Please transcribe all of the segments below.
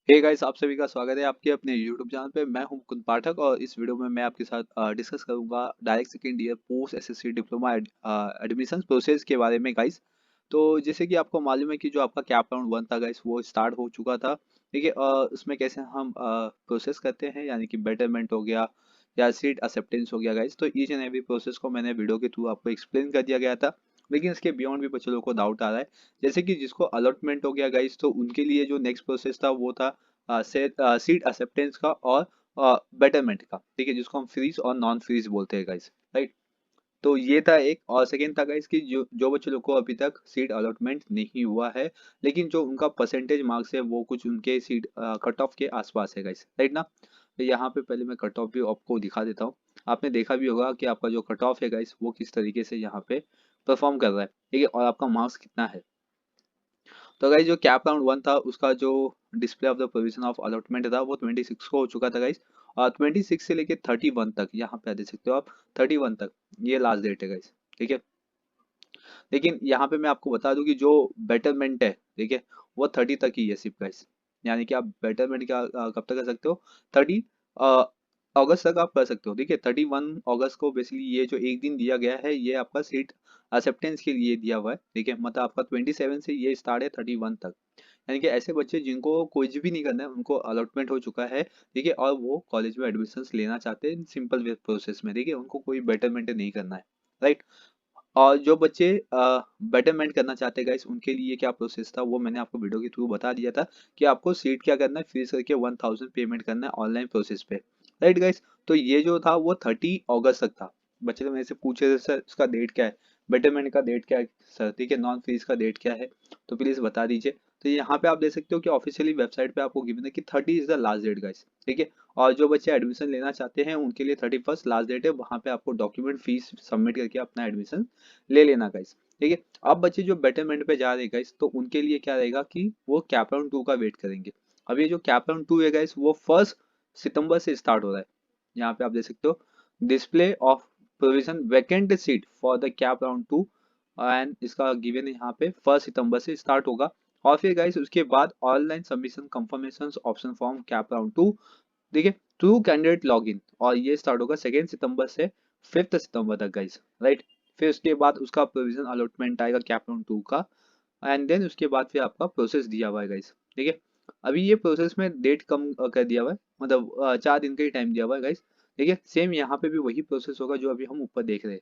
Hey guys, आप सभी का स्वागत है आपके अपने YouTube चैनल पे। मैं हूं मुकुंद पाठक और इस वीडियो में मैं आपके साथ डिस्कस करूंगा direct second year post SSC diploma admission process के बारे में गाइस। तो जैसे कि आपको मालूम है कि जो आपका कैप राउंड 1 था गाइस वो स्टार्ट हो चुका था। ठीक है, उसमें कैसे हम प्रोसेस करते हैं, यानी कि बेटरमेंट हो गया या सीट एक्सेप्टेंस हो गया गाइस। तो ईच एंड एवरी प्रोसेस को मैंने वीडियो के थ्रू आपको एक्सप्लेन कर दिया गया था। लेकिन इसके बियॉन्ड भी बच्चे लोगों को डाउट आ रहा है। जैसे कि जिसको अलॉटमेंट हो गया गाइस, तो उनके लिए जो नेक्स्ट प्रोसेस था वो था सीट एक्सेप्टेंस का और बेटरमेंट का। ठीक है, जिसको हम फ्रीज और नॉन फ्रीज बोलते हैं गाइस, राइट। तो ये था एक, और सेकेंड था गाइस कि जो जो बच्चे लोग को अभी तक सीट अलॉटमेंट नहीं हुआ है, लेकिन जो उनका परसेंटेज मार्क्स है वो कुछ उनके सीट कट ऑफ के आसपास है गाइस, राइट ना। तो यहाँ पे पहले मैं कट ऑफ भी आपको दिखा देता हूँ। आपने देखा भी होगा कि आपका जो कट ऑफ है गाइस वो किस तरीके से यहाँ पे परफॉर्म कर रहा है, ठीक है, और आपका मार्क्स कितना है। तो गाइस जो कैप राउंड 1 था उसका जो display of the provision of allotment था वो 26 को हो चुका था गाइस। और 26 से लेके 31 तक यहाँ पे देख सकते हो आप, 31 तक ये लास्ट डेट है गाइस, ठीक है। लेकिन यहाँ पे मैं आपको बता दूं कि जो बेटरमेंट है, ठीक है, वो 30 तक ही है सिर्फ गाइस। यानी कि आप बेटरमेंट का कब तक कर सकते हो, 30 अगस्त तक आप कर सकते हो। ठीक है, 31 अगस्त को बेसिकली ये जो एक दिन दिया गया है ये आपका सीट एक्सेप्टेंस के लिए दिया हुआ है। ठीक है, मतलब आपका 27 से ये स्टार्ट है 31 तक। यानी कि ऐसे बच्चे जिनको कुछ भी नहीं करना है उनको अलॉटमेंट हो चुका है, ठीक है, और वो कॉलेज में एडमिशन लेना चाहते हैं सिंपल वे प्रोसेस में। ठीक है, उनको कोई बेटरमेंट नहीं करना है, राइट। और जो बच्चे बेटरमेंट करना चाहते हैं गाइस उनके लिए क्या प्रोसेस था वो मैंने आपको वीडियो के थ्रू बता दिया था कि आपको सीट क्या करना है, फीस करके 1000 पेमेंट करना है ऑनलाइन प्रोसेस पे, राइट गाइस। तो ये जो था वो 30 अगस्त तक था। बच्चे तो मेरे से पूछे थे सर इसका डेट क्या है, बेटरमेंट का डेट क्या है सर, ठीक है, नॉन फीस का डेट क्या है, तो प्लीज बता दीजिए। तो यहाँ पे आप देख सकते हो कि ऑफिशियली वेबसाइट पे आपको गिवन है कि 30 is the last date guys, ठीक है। और जो बच्चे एडमिशन लेना चाहते हैं उनके लिए 31 लास्ट डेट है, वहां पे आपको डॉक्यूमेंट फीस सबमिट करके अपना एडमिशन ले लेना गाइस, ठीक है। अब बच्चे जो बेटरमेंट पे जा रहे हैं गाइस तो उनके लिए क्या रहेगा कि वो कैप राउंड 2 का वेट करेंगे। अब ये जो कैप राउंड 2 है गाइस वो 1 सितंबर से स्टार्ट हो रहा है। यहाँ पे आप देख सकते हो display of provision vacant seat for the cap round 2, and इसका गिवन यहाँ पे 1 सितंबर से स्टार्ट होगा। और फिर गाइस उसके बाद online submission confirmation option form cap round 2, देखिए, थ्रू कैंडिडेट लॉगिन, और ये स्टार्ट होगा 2 सितंबर से 5 सितंबर तक गाइस, राइट। फिर उसके बाद उसका प्रोविजन अलॉटमेंट आएगा कैप राउंड 2 का, एंड देन उसके बाद फिर आपका प्रोसेस दिया हुआ है गाइस, ठीक है। अभी ये प्रोसेस में डेट कम कर दिया हुआ है, मतलब 4 दिन का ही टाइम दिया हुआ है गाइस, ठीक है। सेम यहाँ पे भी वही प्रोसेस होगा जो अभी हम ऊपर देख रहे हैं।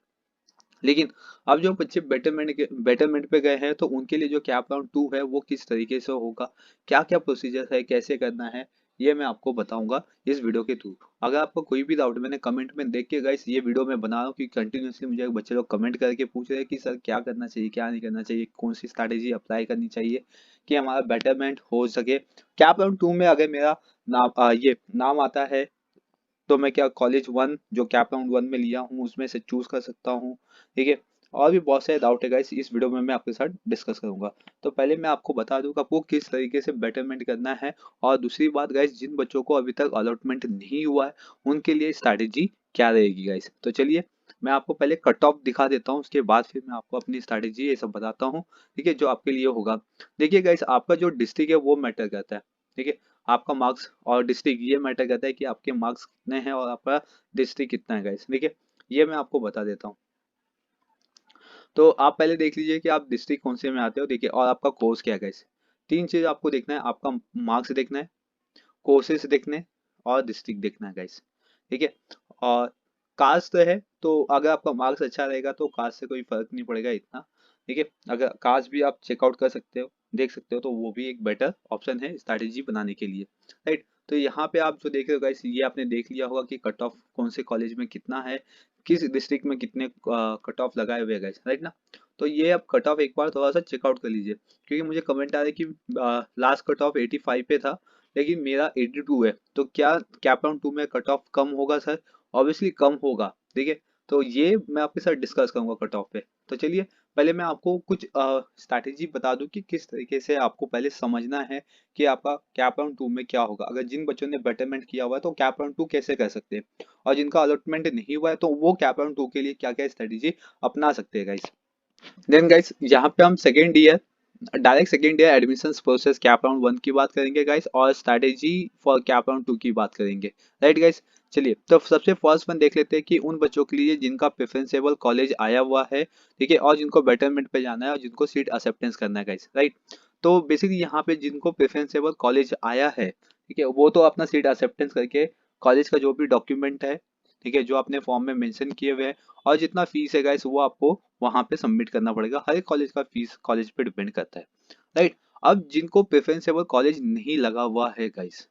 लेकिन अब जो बच्चे बेटरमेंट पे गए हैं तो उनके लिए जो कैप राउंड 2 है वो किस तरीके से होगा, क्या क्या प्रोसीजर है, कैसे करना है, ये मैं आपको बताऊंगा इस वीडियो के थ्रू। अगर आपको कोई भी डाउट, मैंने कमेंट में देख के गाइस ये वीडियो मैं बना रहा हूँ कि कंटिन्यूसली मुझे बच्चे लोग कमेंट करके पूछ रहे हैं कि सर क्या करना चाहिए, क्या नहीं करना चाहिए, कौन सी स्ट्रैटेजी अप्लाई करनी चाहिए कि हमारा बेटरमेंट हो सके। कैप राउंड 2 में अगर मेरा ये नाम आता है तो मैं क्या कॉलेज 1 जो कैप राउंड 1 में लिया हूँ उसमें से चूज कर सकता हूँ, ठीक है। और भी बहुत सारे डाउट है गाइस इस वीडियो में मैं आपके साथ डिस्कस करूंगा। तो पहले मैं आपको बता दूं कि आपको किस तरीके से बेटरमेंट करना है। और दूसरी बात गाइस, जिन बच्चों को अभी तक अलॉटमेंट नहीं हुआ है उनके लिए स्ट्रैटेजी क्या रहेगी गाइस। तो चलिए मैं आपको पहले कट ऑफ दिखा देता हूँ, उसके बाद फिर मैं आपको अपनी स्ट्रैटेजी ये सब बताता हूँ, ठीक है, जो आपके लिए होगा। देखिए गाइस, आपका जो डिस्ट्रिक्ट है वो मैटर करता है, ठीक है। आपका मार्क्स और डिस्ट्रिक्ट ये मैटर करता है कि आपके मार्क्स कितने हैं और आपका डिस्ट्रिक्ट कितना है गाइस, ठीक है। ये मैं आपको बता देता हूँ। तो आप पहले देख लीजिए कि आप डिस्ट्रिक्ट कौन से में आते हो, देखिए, और आपका कोर्स क्या है गाइस। तीन चीज आपको देखना है, आपका मार्क्स देखना है, कोर्सेज देखने, और डिस्ट्रिक्ट देखना है गाइस, ठीक है। और कास्ट है तो अगर आपका मार्क्स अच्छा रहेगा तो कास्ट से कोई फर्क नहीं पड़ेगा इतना, ठीक है। अगर कास्ट भी आप चेकआउट कर सकते हो, देख सकते हो, तो वो भी एक बेटर ऑप्शन है स्ट्रैटेजी बनाने के लिए, राइट। तो यहाँ पे आप जो देख रहे हो गाइस ये आपने देख लिया होगा कि कट ऑफ कौन से कॉलेज में कितना है, किस डिस्ट्रिक्ट में कितने कट ऑफ लगाए हुए गाइस, राइट ना। तो ये आप कट ऑफ एक बार थोड़ा सा चेकआउट कर लीजिए, क्योंकि मुझे कमेंट आ रहा है कि लास्ट कट ऑफ 85 पे था लेकिन मेरा 82 है, तो क्या कैप राउंड 2 में कट ऑफ कम होगा सर? ऑब्वियसली कम होगा, ठीक है। तो ये मैं आपके साथ डिस्कस करूंगा कट ऑफ पे। तो चलिए पहले मैं आपको कुछ स्ट्रैटेजी बता दूं कि किस तरीके से आपको पहले समझना है कि आपका कैप राउंड 2 में क्या होगा। अगर जिन बच्चों ने बेटरमेंट किया हुआ है तो कैप राउंड 2 कैसे कर सकते हैं, और जिनका अलॉटमेंट नहीं हुआ है तो वो कैप राउंड 2 के लिए क्या क्या स्ट्रैटेजी अपना सकते हैं गाइस। देन गाइस यहाँ पे हम second year direct second year admission process cap round 1 की बात करेंगे गाइस, और स्ट्रैटेजी फॉर कैप राउंड 2 की बात करेंगे। राइट गाइस, चलिए तो सबसे फर्स्ट वन देख लेते हैं कि उन बच्चों के लिए जिनका प्रेफरेंसेबल कॉलेज आया हुआ है, ठीक है, और जिनको बेटरमेंट पे जाना है और जिनको सीट एक्सेप्टेंस करना है गाइस। राइट, तो बेसिकली यहाँ पे जिनको प्रेफरेंसेबल कॉलेज आया है, ठीक है, वो तो अपना सीट एक्सेप्टेंस करके कॉलेज का जो भी डॉक्यूमेंट है, ठीक है, जो आपने फॉर्म में मेंशन किए हुए हैं, और जितना फीस है गाइस वो आपको वहां पे सबमिट करना पड़ेगा। हर एक कॉलेज का फीस कॉलेज पे डिपेंड करता है। राइट, अब जिनको प्रेफरेंसेबल कॉलेज नहीं लगा हुआ है गाइस,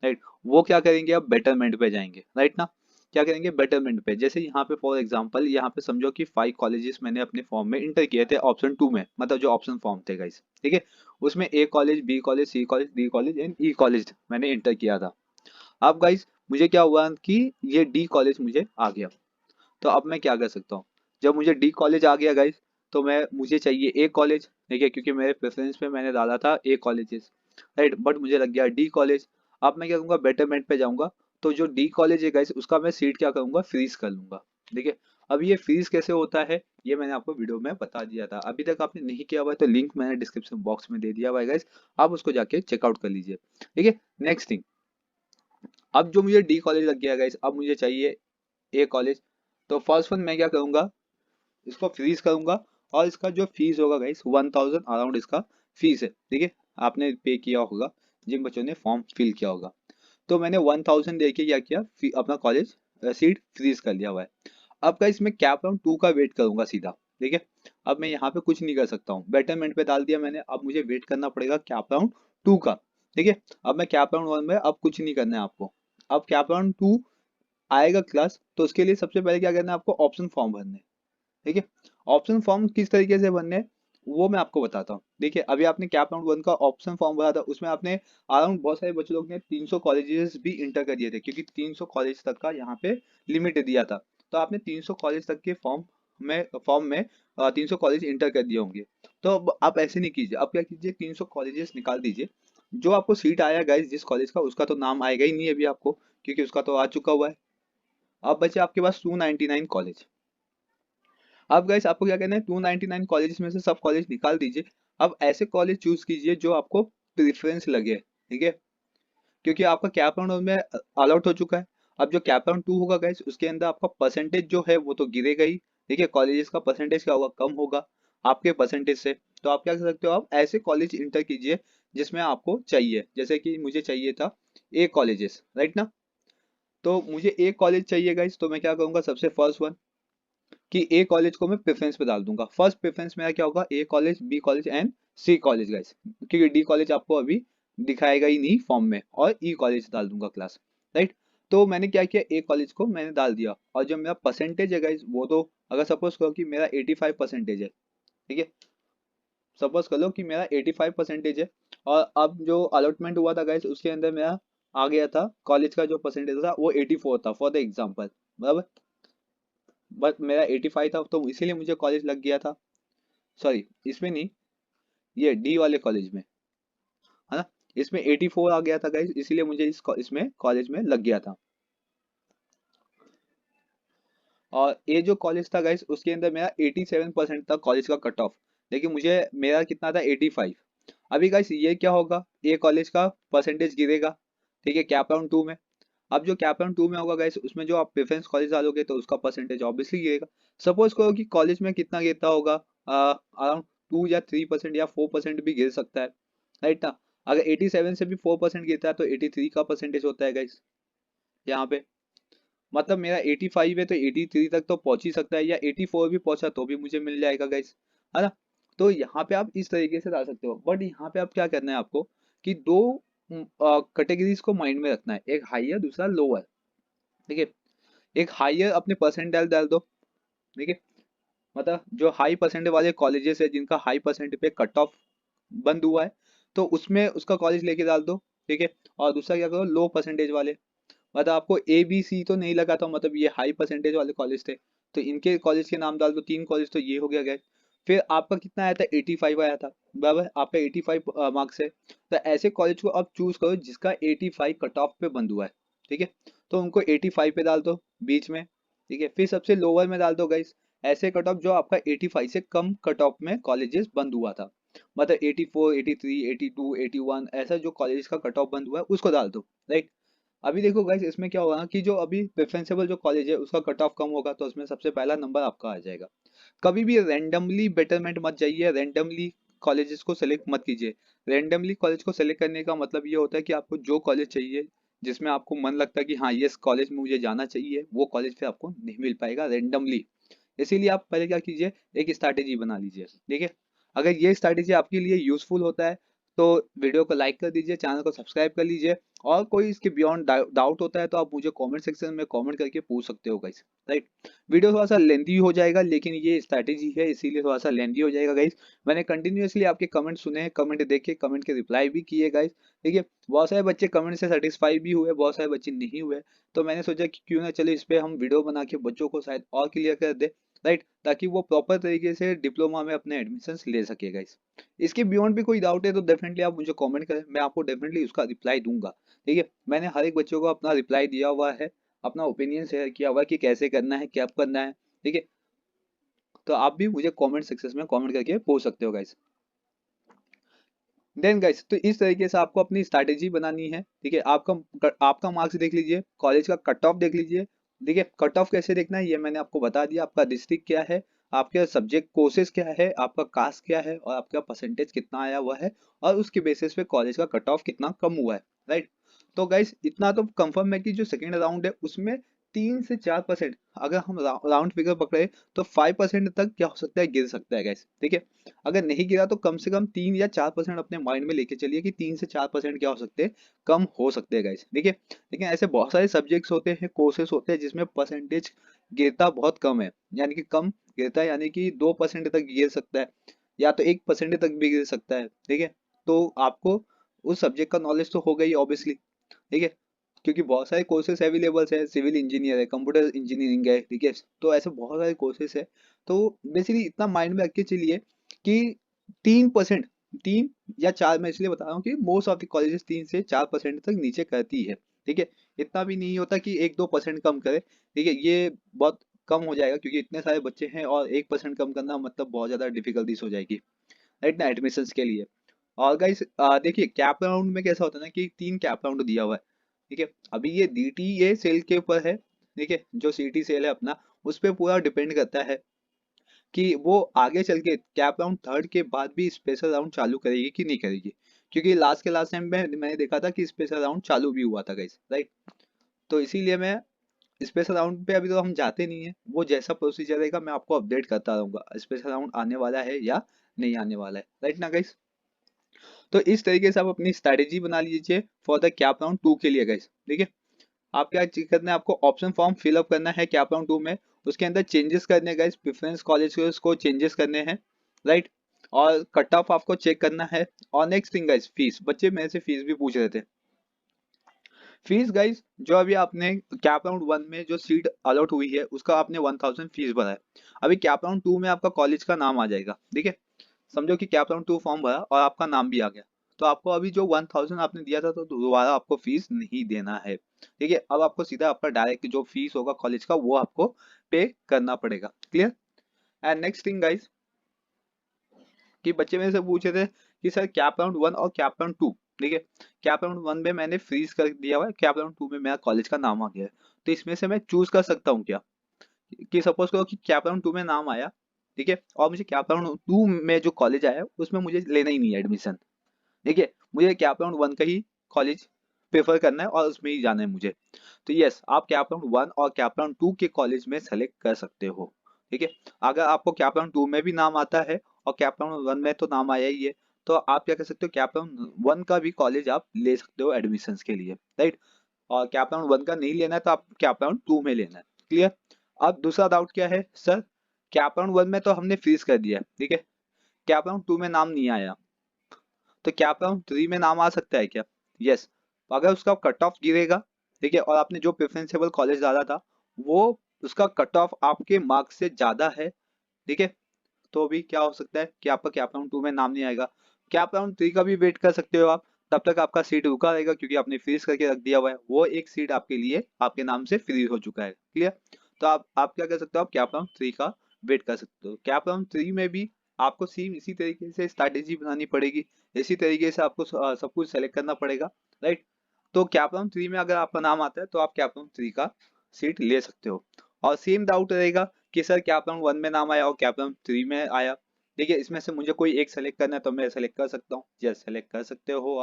राइट, वो क्या करेंगे, अब बेटरमेंट पे जाएंगे। राइट ना, क्या करेंगे, बेटरमेंट पे। जैसे यहाँ पे फॉर एग्जांपल यहाँ पे समझो कि 5 कॉलेजेस मैंने अपने फॉर्म में इंटर किए थे ऑप्शन 2 में, मतलब जो ऑप्शन फॉर्म थे गाइस, ठीक है, उसमें A college, B college, C college, D college and E college मैंने इंटर किया था। अब गाइस मुझे क्या हुआ कि ये डी कॉलेज मुझे आ गया। तो अब मैं क्या कर सकता हूँ, जब मुझे डी कॉलेज आ गया गाइस, तो मैं मुझे चाहिए ए कॉलेज, ठीक है, क्योंकि मेरे प्रेफरेंस में मैंने डाला था ए कॉलेजेस। राइट, बट मुझे लग गया डी कॉलेज। अब मैं क्या करूँगा, बेटरमेंट पे जाऊंगा, तो जो डी कॉलेज है गाइस उसका मैं सीट क्या करूंगा, फ्रीज कर लूंगा। ठीक है, अब ये फ्रीज कैसे होता है ये मैंने आपको वीडियो में बता दिया था, अभी तक आपने नहीं किया हुआ है तो लिंक मैंने डिस्क्रिप्शन बॉक्स में दे दिया हुआ है गाइस, आप उसको जाके चेकआउट कर लीजिए। ठीक है, नेक्स्ट थिंग, अब जो मुझे डी कॉलेज लग गया गाइस, अब मुझे चाहिए ए कॉलेज। तो फर्स्ट वन मैं क्या करूंगा, इसको फ्रीज करूंगा, और इसका जो फीस होगा गाइस 1000 अराउंड इसका फीस है। ठीक है, आपने पे किया होगा जिन बच्चों ने फॉर्म फिल किया होगा, तो मैंने 1000 दे के क्या किया, अपना कॉलेज सीट फ्रीज कर लिया हुआ है। अब गाइस मैं कैप राउंड 2 का वेट करूंगा सीधा। ठीक है, अब मैं यहाँ पे कुछ नहीं कर सकता हूँ, बेटरमेंट पे डाल दिया मैंने, अब मुझे वेट करना पड़ेगा कैप राउंड 2 का। ठीक है, अब मैं कैप राउंड 1 में अब कुछ नहीं करना है आपको। अब कैप राउंड 2 आएगा क्लास, तो उसके लिए सबसे पहले क्या करना है, आपको ऑप्शन फॉर्म भरने हैं। ठीक है, ऑप्शन फॉर्म किस तरीके से भरने हैं वो मैं आपको बताता हूँ। देखिए, अभी आपने कैप राउंड 1 का ऑप्शन फॉर्म भरा था, उसमें आपने अराउंड बहुत सारे बच्चे लोग ने 300 कॉलेजेस भी इंटर कर दिए थे, क्योंकि 300 कॉलेज तक का यहाँ पे लिमिट दिया था। तो आपने 300 कॉलेज तक के फॉर्म में 300 कॉलेज इंटर कर दिए होंगे। तो अब आप ऐसे नहीं कीजिए, अब क्या कीजिए, 300 कॉलेजेस निकाल दीजिए। जो आपको सीट आया गाइस जिस कॉलेज का, उसका तो नाम आएगा ही नहीं अभी आपको, क्योंकि उसका तो आ चुका हुआ है। अब बचे आपके पास 299 कॉलेज। अब गाइस आपको क्या करना है, 299 कॉलेजेस में से सब कॉलेज निकाल दीजिए। अब ऐसे कॉलेज चूज कीजिए जो आपको प्रेफरेंस लगे। ठीक है, क्योंकि आपका कैप राउंड में ऑल आउट हो चुका है। अब जो कैप राउंड 2 होगा गाइस, उसके अंदर आपका परसेंटेज जो है वो तो गिरेगा ही। ठीक है, कॉलेजेस का परसेंटेज क्या होगा, कम होगा आपके परसेंटेज से। तो आप क्या कर सकते हो, आप ऐसे कॉलेज इंटर कीजिए जिसमें आपको चाहिए। जैसे कि मुझे चाहिए था ए कॉलेजेस, राइट ना, तो मुझे ए कॉलेज चाहिए गाइस, तो मैं क्या करूंगा, सबसे फर्स्ट वन कि ए कॉलेज को मैं प्रेफरेंस पे डाल दूंगा। फर्स्ट प्रेफरेंस मेरा क्या होगा, A college, B college and C college guys, क्योंकि डी कॉलेज आपको अभी दिखाएगा ही नहीं फॉर्म में, और ई कॉलेज डाल दूंगा क्लास। राइट, तो मैंने क्या किया, ए कॉलेज को मैंने डाल दिया, और जो मेरा परसेंटेज है गाइस वो तो, अगर सपोज करो कि मेरा 85 परसेंटेज है, ठीक है, सपोज कर लो कि मेरा 85 परसेंटेज है, और अब जो अलॉटमेंट हुआ था गाइस उसके अंदर मेरा आ गया था, कॉलेज का जो परसेंटेज था वो 84 था फॉर द एग्जाम्पल, बराबर, बट मेरा 85 था तो इसीलिए मुझे कॉलेज लग गया था। सॉरी, इसमें नहीं, ये डी वाले कॉलेज में, है ना, इसमें 84 आ गया था गाइस, इसीलिए मुझे इसमें कॉलेज में लग गया था। और ये जो कॉलेज था गाइस उसके अंदर मेरा 87% था कॉलेज का कट ऑफ, लेकिन मुझे मेरा कितना था, 85। अभी गाइस ये क्या होगा, ये कॉलेज का परसेंटेज गिरेगा, ठीक है, कैप राउंड 2 में। अब जो कैप राउंड 2 में होगा गाइस, उसमें जो आप प्रेफरेंस कॉलेज डालोगे तो उसका परसेंटेज ऑब्वियसली गिरेगा। सपोज करो कि कॉलेज में कितना गिरता होगा, अराउंड 2 या 3% या 4% भी गिर सकता है। राइट ना, अगर 87 से भी 4% गिरता है तो 83 का परसेंटेज होता है गाइस यहाँ पे। मतलब मेरा 85 है तो 83 तक तो पहुंच ही सकता है, या 84 भी पहुंचा तो भी मुझे मिल जाएगा गाइस, है ना। तो यहाँ पे आप इस तरीके से डाल सकते हो, बट यहाँ पे आप क्या करना है आपको, कि दो कैटेगरीज को माइंड में रखना है, एक हाइयर दूसरा लोअर। ठीक है, एक हाइयर अपने परसेंटाइल डाल दो। ठीक है, मतलब जो हाई परसेंटेज वाले कॉलेजेस है जिनका हाई परसेंट पे कट ऑफ बंद हुआ है, तो उसमें उसका कॉलेज लेके डाल दो। ठीक है, और दूसरा क्या करो, लो परसेंटेज वाले, मतलब आपको ए बी सी तो नहीं लगा था, मतलब ये हाई परसेंटेज वाले कॉलेज थे, तो इनके कॉलेज के नाम डाल दो, 3 कॉलेज तो ये हो गया गए। फिर आपका कितना आया था, 85 आया था, बराबर, आपका 85 मार्क्स है, तो ऐसे कॉलेज को अब चूज करो जिसका 85 कट ऑफ पे बंद हुआ है। ठीक है, तो उनको 85 पे डाल दो बीच में। ठीक है, फिर सबसे लोअर में डाल दो गाइस ऐसे कट ऑफ जो आपका 85 से कम कट ऑफ में कॉलेजेस बंद हुआ था। मतलब 84, 83, 82, 81 ऐसा जो कॉलेज का कट ऑफ बंद हुआ है उसको डाल दो, राइट। अभी देखो गाइस, इसमें क्या होगा ना कि जो अभी प्रेफरेंसेबल जो कॉलेज है उसका कट ऑफ कम होगा, तो उसमें सबसे पहला नंबर आपका आ जाएगा। कभी भी रैंडमली बेटरमेंट मत जाइए, रैंडमली कॉलेजेस को सेलेक्ट मत कीजिए। रैंडमली कॉलेज को सेलेक्ट करने का मतलब ये होता है कि आपको जो कॉलेज चाहिए, जिसमें आपको मन लगता है कि हाँ ये इस कॉलेज में मुझे जाना चाहिए, वो कॉलेज फिर आपको नहीं मिल पाएगा रैंडमली। इसीलिए आप पहले क्या कीजिए, एक स्ट्रैटेजी बना लीजिए, ठीक है। अगर ये स्ट्रैटेजी आपके लिए यूजफुल होता है तो वीडियो को लाइक कर दीजिए, चैनल को सब्सक्राइब कर लीजिए। और कोई इसके बियॉन्ड डाउट होता है तो आप मुझे कमेंट सेक्शन में कमेंट करके पूछ सकते हो गाइस, राइट। वीडियो थोड़ा सा लेंदी हो जाएगा, लेकिन ये स्ट्रैटेजी है इसीलिए थोड़ा सा लेंदी हो जाएगा गाइस। मैंने कंटिन्यूअसली आपके कमेंट सुने हैं, कमेंट देखे, कमेंट के रिप्लाई भी किए गाइस, ठीक है। बहुत सारे बच्चे कमेंट से सेटिस्फाई भी हुए, बहुत सारे बच्चे नहीं हुए। तो मैंने सोचा कि क्यों ना चले इस पे हम वीडियो बना के बच्चों को शायद और क्लियर कर दे, राइट, ताकि वो प्रॉपर तरीके से डिप्लोमा में अपने एडमिशन ले सके गाइस। इसके बियॉन्ड भी कोई डाउट है तो डेफिनेटली आप मुझे कमेंट करें, मैं आपको डेफिनेटली उसका रिप्लाई दूंगा, ठीक है। मैंने हर एक बच्चों को अपना रिप्लाई दिया हुआ है, अपना ओपिनियन शेयर किया हुआ है कि कैसे करना है, क्या करना है, ठीक है। तो आप भी मुझे कमेंट सेक्शन में कमेंट करके पूछ सकते हो गाइस। देन गाइस, तो इस तरीके से आपको अपनी स्ट्रैटेजी बनानी है, ठीक है। आपका मार्क्स देख लीजिए, कॉलेज का कट ऑफ देख लीजिए, ठीक है। कट ऑफ कैसे देखना है ये मैंने आपको बता दिया, आपका डिस्ट्रिक्ट क्या है, आपके सब्जेक्ट कोर्सेज क्या है, आपका कास्ट क्या है, और आपका परसेंटेज कितना आया हुआ है, और उसके बेसिस पे कॉलेज का कट ऑफ कितना कम हुआ है, राइट। तो गाइस इतना तो कंफर्म है कि जो सेकेंड राउंड है उसमें 3 से 4%, अगर हम राउंड फिगर पकड़े तो 5% तक क्या हो सकता है, गिर सकता है गाइस, ठीक है। अगर नहीं गिरा तो कम से कम 3 या 4% अपने माइंड में लेके चलिए कि 3 से 4% क्या हो सकते हैं, कम हो सकते हैं गाइस, ठीक है। लेकिन ऐसे बहुत सारे सब्जेक्ट्स होते हैं, कोर्सेस होते हैं जिसमें परसेंटेज गिरता बहुत कम है, यानी कि कम गिरता है, यानी कि 2% तक गिर सकता है, या तो 1% तक भी गिर सकता है, ठीक है। तो आपको उस सब्जेक्ट का नॉलेज तो होगा ही ऑब्वियसली, ठीक है। क्योंकि बहुत सारे कोर्सेज अवेलेबल्स है, सिविल इंजीनियर है, कंप्यूटर इंजीनियरिंग है, ठीक है। तो ऐसे बहुत सारे कोर्सेज है। तो बेसिकली इतना माइंड में रख के चलिए कि 3%, 3 या 4, मैं इसलिए बता रहा हूँ कि मोस्ट ऑफ द कॉलेजेस 3 से 4% तक नीचे करती है, ठीक है। इतना भी नहीं होता कि 1-2% कम करे, ठीक है। ये बहुत कम हो जाएगा क्योंकि इतने सारे बच्चे हैं और 1% कम करना मतलब बहुत ज्यादा डिफिकल्टीज हो जाएगी, राइट ना, एडमिशन्स के लिए। और गाइस देखिए कैप राउंड में कैसा होता है ना कि 3 कैप राउंड दिया हुआ है, ठीक है। अभी ये डीटीए सेल के ऊपर है, ठीक है। जो सीटी सेल है अपना, उस पर पूरा डिपेंड करता है कि वो आगे चल के कैप राउंड थर्ड के बाद भी स्पेशल राउंड चालू करेगी कि नहीं करेगी। क्योंकि लास्ट के लास्ट टाइम में मैंने देखा था कि स्पेशल राउंड चालू भी हुआ था गाइस, राइट। तो इसीलिए मैं स्पेशल राउंड पे अभी तो हम जाते नहीं है, वो जैसा प्रोसीजर रहेगा मैं आपको अपडेट करता रहूंगा, स्पेशल राउंड आने वाला है या नहीं आने वाला है, राइट ना गाइस। तो इस तरीके से आप अपनी स्ट्रैटेजी बना लीजिए फॉर द कैप राउंड 2 के लिए गाइस, ठीक है। आप क्या चीज करना है, आपको ऑप्शन फॉर्म फिलअप करना है कैप राउंड 2 में, उसके अंदर चेंजेस करने हैं गाइस, प्रेफरेंस कॉलेज के उसको चेंजेस करने हैं, राइट। और कट ऑफ आपको चेक करना है। और नेक्स्ट थिंग गाइस, फीस, बच्चे मेरे से फीस भी पूछ रहे थे। फीस गाइस, जो अभी आपने कैप राउंड 1 में जो सीट अलॉट हुई है उसका आपने 1000 फीस भरा है। अभी कैप राउंड 2 में आपका कॉलेज का नाम आ जाएगा, ठीक है। समझो कि कैप राउंड 2 फॉर्म भरा और आपका नाम भी आ गया, तो आपको अभी जो 1000 आपने दिया था तो दोबारा आपको फीस नहीं देना है, ठीक है। अब आपको सीधा आपका डायरेक्ट जो फीस होगा कॉलेज का वो आपको पे करना पड़ेगा, clear. And next thing guys, कि बच्चे मेरे से पूछे थे कि सर कैप राउंड 1 और कैप राउंड 2, ठीक है। कैप राउंड 1 में मैंने फ्रीज कर दिया हुआ है, कैप राउंड 2 में मेरा कॉलेज का नाम आ गया है, तो इसमें से मैं चूज कर सकता हूँ क्या, कि सपोज करो कि कैप राउंड 2 में नाम आया, ठीक है, और मुझे कैप राउंड 2 में जो कॉलेज आया उसमें मुझे लेना ही नहीं है एडमिशन, ठीक है। मुझे कैप राउंड 1 का ही कॉलेज प्रेफर करना है और उसमें ही जाना है मुझे। तो यस, आप कैप राउंड 1 और कैप राउंड 2 के कॉलेज में सेलेक्ट कर सकते हो, ठीक है। अगर आपको कैप राउंड 2 में भी नाम आता है और कैप राउंड 1 में तो नाम आया ही है, तो आप क्या कर सकते हो, कैप राउंड 1 का भी कॉलेज आप ले सकते हो एडमिशन के लिए, राइट। और कैप राउंड 1 का नहीं लेना है तो आप कैप राउंड 2 में लेना है, क्लियर। अब दूसरा डाउट क्या है सर, कैप राउंड 1 में तो हमने फ्रीज कर दिया है, ठीक है। कैप राउंड 2 में नाम नहीं आया, तो क्या आप राउंड 3 में नाम आ सकता है क्या? यस। अगर उसका कट ऑफ गिरेगा, ठीक है, और आपने जो प्रेफरेंसेबल कॉलेज डाला था वो उसका कट ऑफ आपके मार्क्स से ज्यादा है, ठीक है, तो भी क्या हो सकता है कि आपका कैप राउंड 2 में नाम नहीं आएगा। कैप राउंड 3 का भी वेट कर सकते हो आप, तब तक आपका सीट रुका रहेगा क्योंकि आपने फ्रीज करके रख दिया हुआ है, वो एक सीट आपके लिए आपके नाम से फ्री हो चुका है, क्लियर। तो आप क्या कर सकते हो, आप कैप राउंड 3 का वेट कर सकते हो। कैप राउंड 3 में भी आपको सेम इसी तरीके से स्ट्रैटेजी बनानी पड़ेगी, इसी तरीके से आपको सब कुछ सेलेक्ट करना पड़ेगा, राइट। तो कैप राउंड 3 में अगर आपका नाम आता है तो आप कैप राउंड 3 का सीट ले सकते हो। और सेम डाउट रहेगा कि सर कैप राउंड 1 में नाम आया और कैप राउंड 3 में आया, देखिए इसमें से मुझे कोई एक सेलेक्ट करना है तो मैं सेलेक्ट कर सकता हूँ। यस, सेलेक्ट कर सकते हो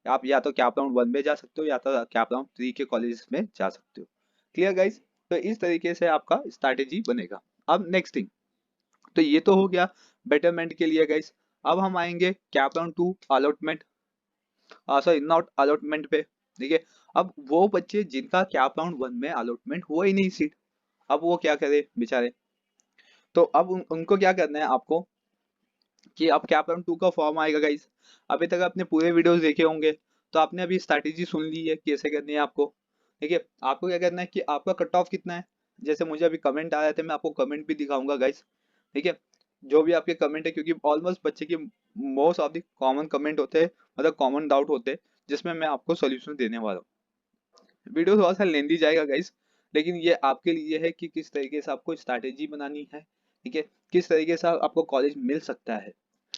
आप या तो कैप राउंड 1 में जा सकते हो या तो कैप राउंड 3 के कॉलेजेस में जा सकते हो। Clear guys? तो इस तरीके से आपका स्ट्रैटेजी बनेगा। अब नेक्स्ट थिंग, तो ये तो हो गया बेटरमेंट के लिए गाइस। अब हम आएंगे cap round 2 allotment, sorry not allotment पे। ठीक है, अब वो बच्चे जिनका कैप राउंड 1 में अलॉटमेंट हुआ ही नहीं सीट, अब वो क्या करे बेचारे। तो अब उनको क्या करना है आपको कि अब कैप राउंड 2 का फॉर्म आएगा गाइस। अभी तक आपने पूरे वीडियोस देखे होंगे, तो आपने अभी स्ट्रैटेजी सुन ली है कैसे करनी है आपको। ठीक है, आपको क्या करना है कि आपका कट ऑफ कितना है, जैसे मुझे अभी कमेंट आ रहे थे, मैं आपको कमेंट भी दिखाऊंगा गाइस। ठीक है, जो भी आपके कमेंट है, क्योंकि ऑलमोस्ट बच्चे के most of the common comment होते हैं, मतलब कॉमन डाउट होते हैं, जिसमें मैं आपको सोल्यूशन देने वाला हूँ। वीडियो थोड़ा सा लेंदी जाएगा गाइस, लेकिन ये आपके लिए है कि किस तरीके से आपको स्ट्रैटेजी बनानी है। ठीक है, किस तरीके से आपको कॉलेज मिल सकता है,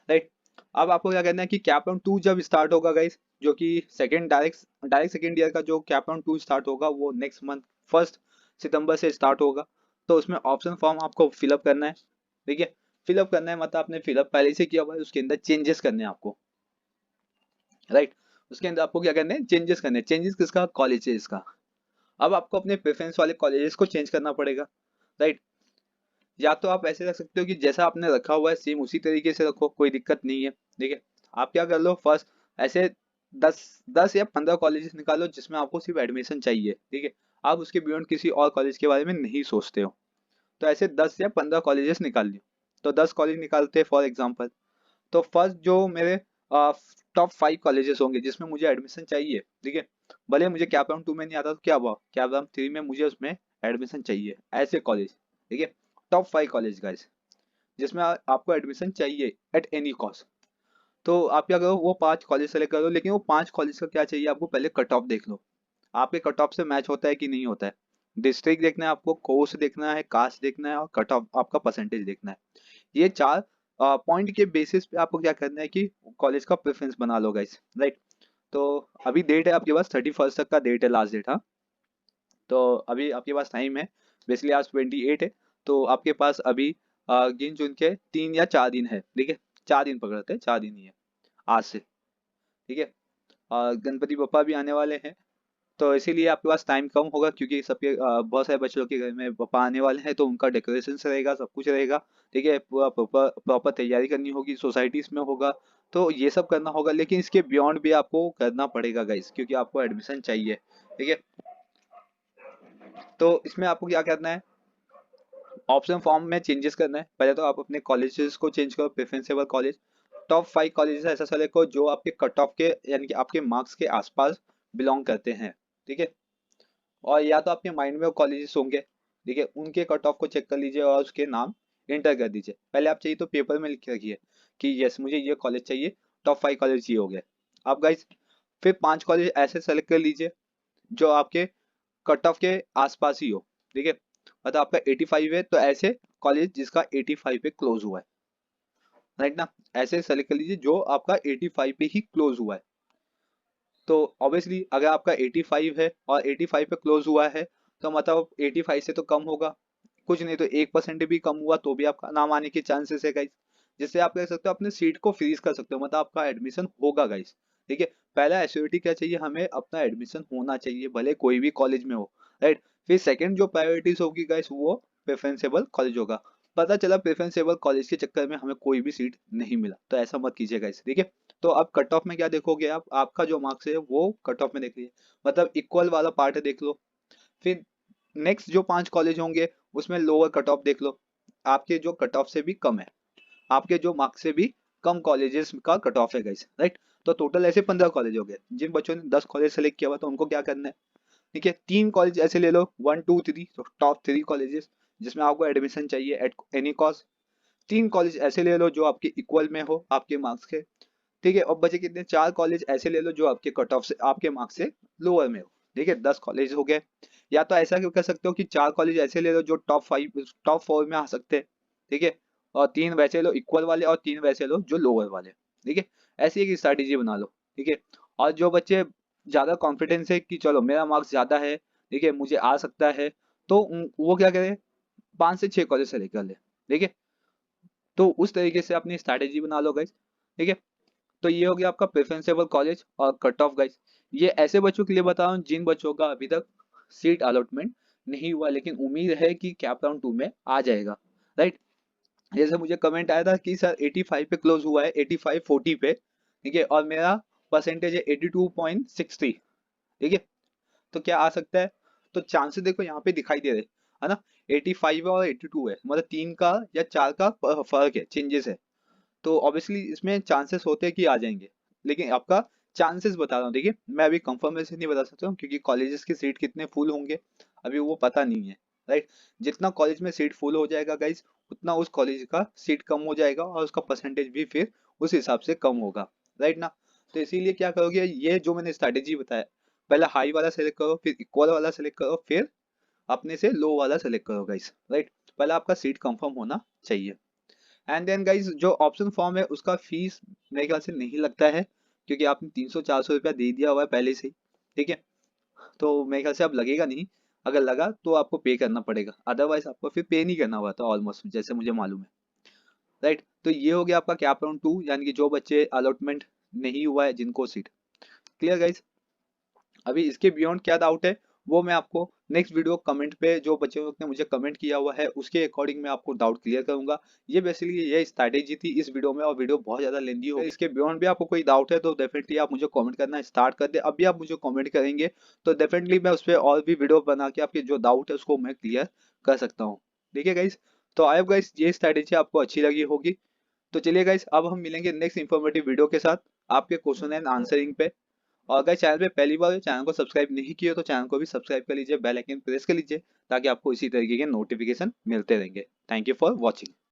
राइट। अब आपको क्या करना है कि कैप राउंड 2 जब स्टार्ट होगा गाइस, जो कि सेकंड डायरेक्ट सेकंड ईयर का जो कैप राउंड 2 स्टार्ट होगा वो नेक्स्ट मंथ 1 सितंबर से स्टार्ट होगा। तो उसमें ऑप्शन फॉर्म आपको फिलअप करना है। ठीक है, फिलअप करना है मतलब आपने फिलअप पहले से किया हुआ है, उसके अंदर चेंजेस करने हैं आपको, राइट। उसके अंदर आपको क्या करना है, चेंजेस करने हैं। चेंजेस किसका, कॉलेजेस का। अब आपको अपने प्रेफरेंस वाले कॉलेजेस को चेंज करना पड़ेगा, राइट। या तो आप ऐसे रख सकते हो कि जैसा आपने रखा हुआ है सेम उसी तरीके से रखो, कोई दिक्कत नहीं है। ठीक है, आप क्या कर लो फर्स्ट, ऐसे 10 या 15 कॉलेजेस निकालो जिसमें आपको सिर्फ एडमिशन चाहिए। ठीक है, आप उसके बियॉन्ड किसी और कॉलेज के बारे में नहीं सोचते हो, तो ऐसे 10 या 15 कॉलेजेस निकाल लियो। तो 10 कॉलेज निकालते हैं फॉर एग्जाम्पल। तो फर्स्ट जो मेरे टॉप 5 कॉलेजेस होंगे जिसमें मुझे एडमिशन चाहिए, ठीक है, भले मुझे कैप राउंड 2 में नहीं आता तो क्या हुआ, कैप राउंड 3 में मुझे उसमें एडमिशन चाहिए, ऐसे कॉलेज। ठीक है, टॉप 5 कॉलेज गाइस जिसमें आपको एडमिशन चाहिए एट एनी कॉस्ट। तो आप क्या करो, वो 5 कॉलेज सेलेक्ट करो, लेकिन वो 5 कॉलेज का क्या चाहिए आपको, पहले कट ऑफ देख लो, आपके कट ऑफ से मैच होता है कि नहीं होता है। डिस्ट्रिक्ट देखना है आपको, कोर्स देखना है, कास्ट देखना है और कट ऑफ आपका परसेंटेज देखना है। ये 4 पॉइंट के बेसिस पे आपको क्या करना है कि कॉलेज का प्रेफरेंस बना लो गाइस, राइट। तो अभी डेट है आपके पास 31 तक का डेट है, लास्ट डेट। हाँ, तो अभी आपके पास टाइम है। बेसिकली आज 28 है, तो आपके पास अभी गिन चुन के 3 या 4 दिन है। ठीक है, 4 दिन पकड़ते हैं, 4 दिन ही है आज से। ठीक है, गणपति बप्पा भी आने वाले हैं, तो इसीलिए आपके पास टाइम कम होगा, क्योंकि सबके बहुत सारे बच्चों के घर में पापा आने वाले हैं, तो उनका डेकोरेशन रहेगा, सब कुछ रहेगा। ठीक है, पूरा प्रॉपर प्रॉपर तैयारी करनी होगी, सोसाइटीज में होगा, तो ये सब करना होगा। लेकिन इसके बियॉन्ड भी आपको करना पड़ेगा गाइस, क्योंकि आपको एडमिशन चाहिए। ठीक है, तो इसमें आपको क्या करना है, ऑप्शन फॉर्म में चेंजेस करना है। पहले तो आप अपने कॉलेजेस को चेंज करो, प्रेफरेंसेबल कॉलेज। टॉप 5 कॉलेजेस ऐसा सेलेक्ट करो जो आपके कट ऑफ के, यानी कि आपके मार्क्स के आसपास बिलोंग करते हैं। ठीक है, और या तो आपके माइंड में वो कॉलेजेस होंगे, ठीक है, उनके कट ऑफ को चेक कर लीजिए और उसके नाम एंटर कर दीजिए। पहले आप चाहिए तो पेपर में लिख के रखिए कि यस मुझे ये कॉलेज चाहिए, टॉप 5 कॉलेज ये हो गए। आप गाइस फिर 5 कॉलेज ऐसे सेलेक्ट कर लीजिए जो आपके कट ऑफ के आसपास ही हो। ठीक है, मतलब आपका 85 है तो ऐसे कॉलेज जिसका 85 पे क्लोज हुआ है, राइट ना। ऐसे सेलेक्ट कर लीजिए जो आपका 85 पे ही क्लोज हुआ है। तो ऑब्वियसली अगर आपका 85 है और 85 पे क्लोज हुआ है, तो मतलब 85 से तो कम होगा, कुछ नहीं तो 1% भी कम हुआ तो भी आपका नाम आने के चांसेस है गाइस। जिससे आप कह सकते हो अपने सीट को फ्रीज कर सकते हो, मतलब आपका एडमिशन होगा गाइस। ठीक है, पहला एश्योरिटी क्या चाहिए हमें, अपना एडमिशन होना चाहिए भले कोई भी कॉलेज में हो, राइट। फिर सेकंड जो प्रायोरिटीज होगी गाइस वो प्रेफरेंसेबल कॉलेज होगा। पता चला प्रेफरेंसेबल कॉलेज के चक्कर में हमें कोई भी सीट नहीं मिला, तो ऐसा मत कीजिए गाइस। ठीक है, तो अब कट ऑफ में क्या देखोगे आप, आपका जो मार्क्स है वो कट ऑफ में देख लीजिए, मतलब इक्वल वाला पार्ट देख लो। फिर नेक्स्ट जो 5 कॉलेज होंगे उसमें लोअर कट ऑफ देख लो, आपके जो कट ऑफ से भी कम है, आपके जो मार्क्स से भी कम कॉलेजेस का कट ऑफ है गाइस, राइट। तो टोटल ऐसे 15 कॉलेज हो गए। जिन बच्चों ने 10 कॉलेज सेलेक्ट किया हुआ तो उनको क्या करना है, ठीक है, 3 कॉलेज ऐसे ले लो, 1 2 3, तो टॉप 3 कॉलेजेस जिसमें आपको एडमिशन चाहिए एट एनी कॉस्ट। 3 कॉलेज ऐसे ले लो जो आपके इक्वल में हो आपके मार्क्स के। ठीक है, और बचे कितने, 4 कॉलेज ऐसे ले लो जो आपके कट ऑफ से, आपके मार्क्स से लोअर में हो। ठीक है, 10 कॉलेज हो गए। या तो ऐसा क्यों कर सकते हो कि 4 कॉलेज ऐसे ले लो जो टॉप 5 टॉप 4 में आ सकते हैं। ठीक है, और 3 वैसे लो इक्वल वाले और 3 वैसे लो जो लोअर वाले, ठीक है। ऐसी एक स्ट्रैटेजी बना लो, ठीक है। और जो बच्चे ज़्यादा कॉन्फिडेंस है कि चलो मेरा मार्क्स ज़्यादा है, ठीक है, मुझे आ सकता है, तो वो क्या करें, 5 से 6 कॉलेज सेलेक्ट कर ले, ठीक है। तो उस तरीके से अपनी स्ट्रैटेजी बना लो गाइस, ठीक है। तो ये हो गया आपका प्रेफरेंसेबल कॉलेज और कट ऑफ गाइस। ये ऐसे बच्चों के लिए बता रहा हूँ जिन बच्चों का अभी तक सीट अलॉटमेंट नहीं हुआ, लेकिन उम्मीद है कि कैप राउंड 2 में आ जाएगा, राइट। जैसे मुझे कमेंट आया था कि सर 85 पे क्लोज हुआ है, 85 40 पे, ठीक है, और मेरा परसेंटेज है 82.63, ठीक है। तो क्या आ सकता है, तो चांसेस देखो यहाँ पे दिखाई दे रहे है ना, 85 है और 82 है, मतलब 3 का या 4 का फर्क है, चेंजेस है। तो ऑब्वियसली इसमें चांसेस होते हैं कि आ जाएंगे, लेकिन आपका चांसेस बता रहा हूँ, देखिए मैं अभी कंफर्मेशन नहीं बता सकता हूँ क्योंकि कॉलेजेस की सीट कितने फुल होंगे अभी वो पता नहीं है, राइट। जितना कॉलेज में सीट फुल हो जाएगा गाइज, उतना उस कॉलेज का सीट कम हो जाएगा और उसका परसेंटेज भी फिर उस हिसाब से कम होगा, राइट ना। तो इसीलिए क्या करोगे, ये जो मैंने स्ट्रैटेजी बताया, पहले हाई वाला सेलेक्ट करो, फिर इक्वल वाला सेलेक्ट करो, फिर अपने से लो वाला सेलेक्ट करो गाइज, राइट। पहले आपका सीट कंफर्म होना चाहिए। एंड देन गाइज जो ऑप्शन फॉर्म है उसका फीस मेरे ख्याल से नहीं लगता है, क्योंकि आपने 300-400 रुपया दे दिया हुआ है पहले से ही, ठीक है। तो मेरे ख्याल से अब लगेगा नहीं, अगर लगा तो आपको पे करना पड़ेगा, अदरवाइज आपको फिर पे नहीं करना हुआ था ऑलमोस्ट, जैसे मुझे मालूम है, राइट। तो ये हो गया आपका कैप राउंड 2, यानी कि जो बच्चे अलॉटमेंट नहीं हुआ है जिनको सीट। Clear guys. अभी इसके बियॉन्ड क्या डाउट है वो मैं आपको नेक्स्ट वीडियो कमेंट पे, जो बच्चों ने मुझे कमेंट किया हुआ है उसके अकॉर्डिंग मैं आपको डाउट क्लियर करूंगा। ये बेसिकली ये स्ट्रैटेजी थी इस वीडियो में, और वीडियो बहुत ज्यादा लेंदी हो, इसके बियॉन्ड भी आपको कोई डाउट है तो डेफिनेटली आप मुझे कमेंट करना स्टार्ट कर दे। अभी आप मुझे कमेंट करेंगे तो डेफिनेटली मैं उस पर और भी वीडियो बना के आपके जो डाउट है उसको मैं क्लियर कर सकता हूँ, ठीक है गाइस। तो आई होप गाइस ये स्ट्रैटेजी आपको अच्छी लगी होगी। तो चलिए गाइस अब हम मिलेंगे नेक्स्ट इंफॉर्मेटिव वीडियो के साथ आपके क्वेश्चन एंड आंसरिंग पे। और अगर चैनल पे पहली बार चैनल को सब्सक्राइब नहीं किया तो चैनल को भी सब्सक्राइब कर लीजिए, बेल आइकन प्रेस कर लीजिए, ताकि आपको इसी तरीके के नोटिफिकेशन मिलते रहेंगे। Thank you for watching.